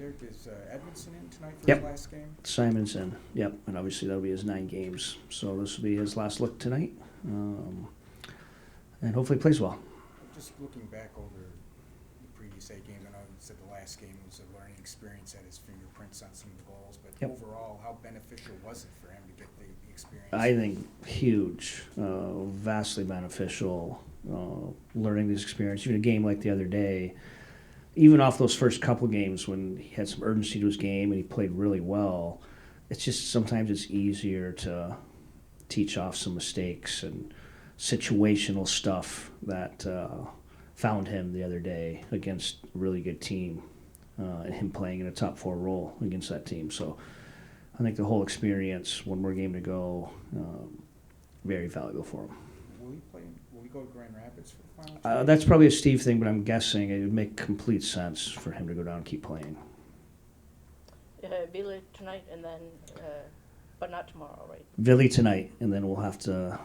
Derek, is Edmondson in tonight for Yep. his last game? Simon's in, yep, and obviously that'll be his 9 games. So this will be his last look tonight, and hopefully plays well. Just looking back over the previous 8 games, I know you said the last game was a learning experience, had his fingerprints on some of the goals, but Yep. overall, how beneficial was it for him to get the experience? I think huge, vastly beneficial, learning this experience. Even a game like the other day, even off those first couple games when he had some urgency to his game and he played really well, it's just sometimes it's easier to teach off some mistakes and situational stuff that found him the other day against a really good team, and him playing in a top 4 role against that team. So I think the whole experience, one more game to go, very valuable for him. Will he go to Grand Rapids for the final? That's probably a Steve thing, but I'm guessing it would make complete sense for him to go down and keep playing. Vila tonight and then, but not tomorrow, right? Villy tonight, and then we'll have to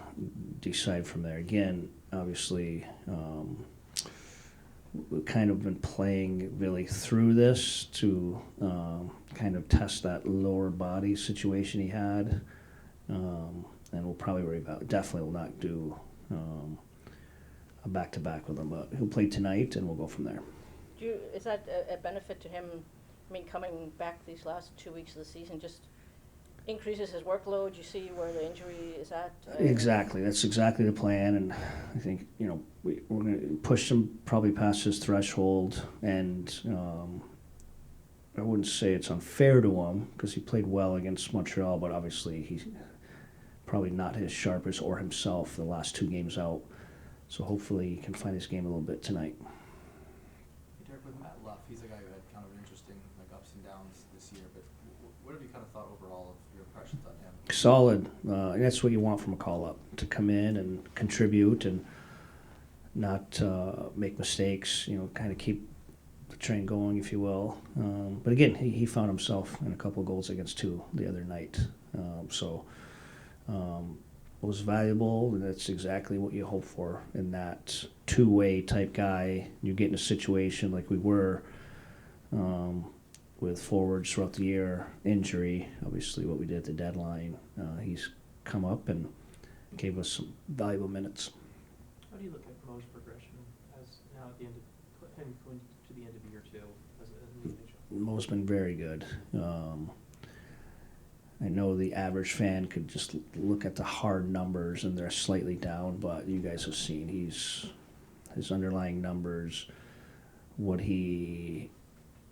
decide from there. Again, obviously, we've kind of been playing Villy through this to kind of test that lower body situation he had, and we'll probably definitely will not do a back-to-back with him, but he'll play tonight, and we'll go from there. Is that a benefit to him? I mean, coming back these last 2 weeks of the season just increases his workload. You see where the injury is at. Exactly, that's exactly the plan, and I think we're going to push him probably past his threshold, and I wouldn't say it's unfair to him because he played well against Montreal, but obviously he's probably not his sharpest or himself the last 2 games out. So hopefully he can find his game a little bit tonight. Derek, with Matt Luff, he's a guy who had kind of interesting ups and downs this year, but what have you kind of thought overall of your impressions on him? Solid. And that's what you want from a call-up, to come in and contribute and not make mistakes, kind of keep the train going, if you will. But again, he found himself in a couple of goals against 2 the other night. Was valuable, and that's exactly what you hope for in that two-way type guy. You get in a situation like we were with forwards throughout the year, injury, obviously what we did at the deadline. He's come up and gave us some valuable minutes. How do you look at Mo's progression as now at the end of him going to the end of year 2 as an individual? Mo's been very good. I know the average fan could just look at the hard numbers and they're slightly down, but you guys have seen his underlying numbers, what he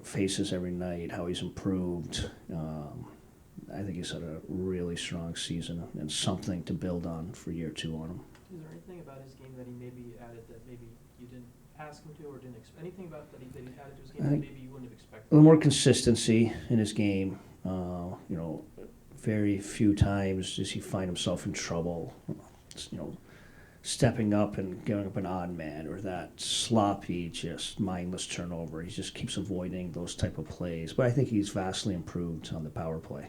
faces every night, how he's improved. I think he's had a really strong season and something to build on for year 2 on him. Is there anything about his game that he maybe added that maybe you didn't ask him to or didn't expect? Anything about that he added to his game that maybe you wouldn't have expected? A little more consistency in his game. Very few times does he find himself in trouble, stepping up and giving up an odd man or that sloppy, just mindless turnover. He just keeps avoiding those type of plays. But I think he's vastly improved on the power play.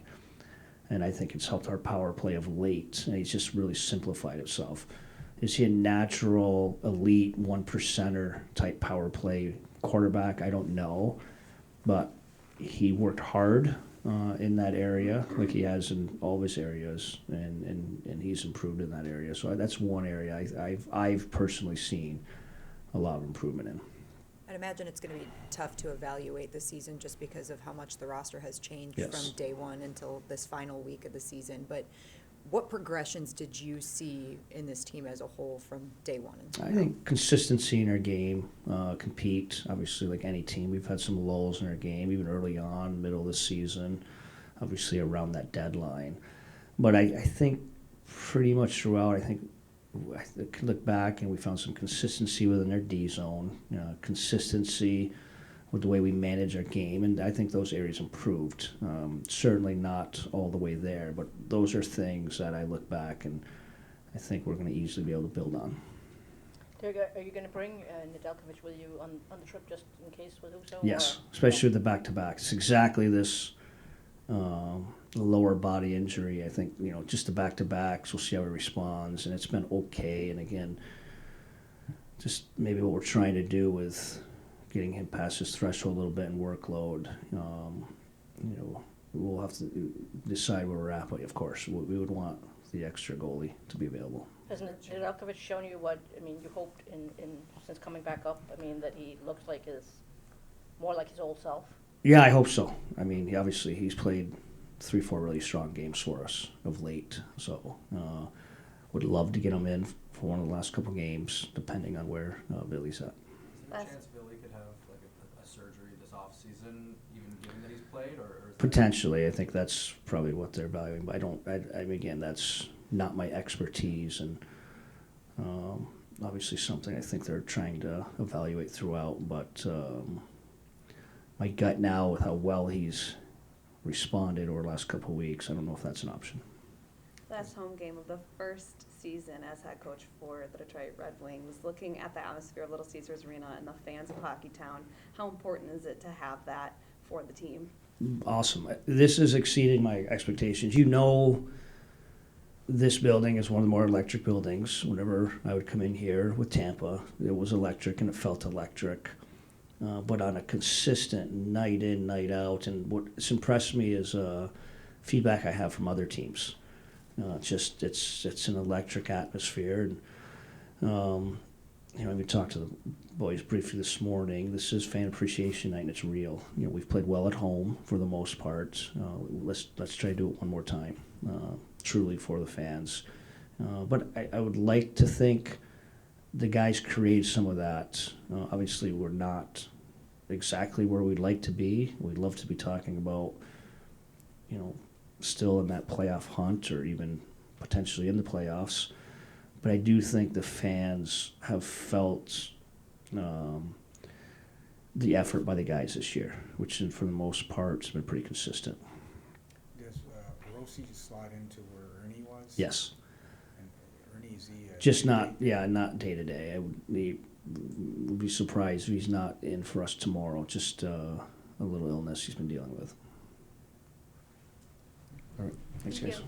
And I think it's helped our power play of late. And he's just really simplified itself. Is he a natural, elite, 1%er type power play quarterback? I don't know. But he worked hard in that area, like he has in all of his areas, and he's improved in that area. So that's one area I've personally seen a lot of improvement in. I'd imagine it's going to be tough to evaluate the season just because of how much the roster has changed from day one until this final week of the season. But what progressions did you see in this team as a whole from day one? I think consistency in our game, compete, obviously like any team. We've had some lulls in our game, even early on, middle of the season, obviously around that deadline. But I think pretty much throughout, I could look back and we found some consistency within our D zone, consistency with the way we manage our game, and I think those areas improved. Certainly not all the way there, but those are things that I look back and I think we're going to easily be able to build on. Derek, are you going to bring Nedeljkovic with you on the trip just in case with Uso? Yes, especially with the back-to-back. It's exactly this lower body injury. I think, just the back-to-backs, we'll see how he responds, and it's been okay. And again, just maybe what we're trying to do with getting him past his threshold a little bit in workload. We'll have to decide where we're at, but of course, we would want the extra goalie to be available. Hasn't Nedeljkovic shown you what, I mean, you hoped since coming back up, I mean, that he looks like more like his old self? Yeah, I hope so. I mean, he's played 3-4 really strong games for us of late, so would love to get him in for one of the last couple games, depending on where Billy's at. Is there a chance Billy could have like a surgery this off season, even given that he's played, or is Potentially, I think that's probably what they're valuing. But again, that's not my expertise, and obviously something I think they're trying to evaluate throughout. But my gut now, with how well he's responded over the last couple of weeks, I don't know if that's an option. Last home game of the first season as head coach for the Detroit Red Wings, looking at the atmosphere of Little Caesars Arena and the fans of Hockeytown, how important is it to have that for the team? Awesome. This is exceeding my expectations. This building is one of the more electric buildings. Whenever I would come in here with Tampa, it was electric and it felt electric. But on a consistent night in, night out, and what's impressed me is feedback I have from other teams. It's an electric atmosphere, and we talked to the boys briefly this morning. This is fan appreciation night, and it's real. We've played well at home for the most part. Let's try to do it one more time, truly for the fans. But I would like to think the guys create some of that. Obviously, we're not exactly where we'd like to be. We'd love to be talking about, still in that playoff hunt or even potentially in the playoffs. But I do think the fans have felt the effort by the guys this year, which for the most part has been pretty consistent. Does Rossi slot into where Ernie was? Yes. And Ernie, is he? Just not day to day. I would be surprised if he's not in for us tomorrow. Just a little illness he's been dealing with. All right. Thanks, Thank guys. you.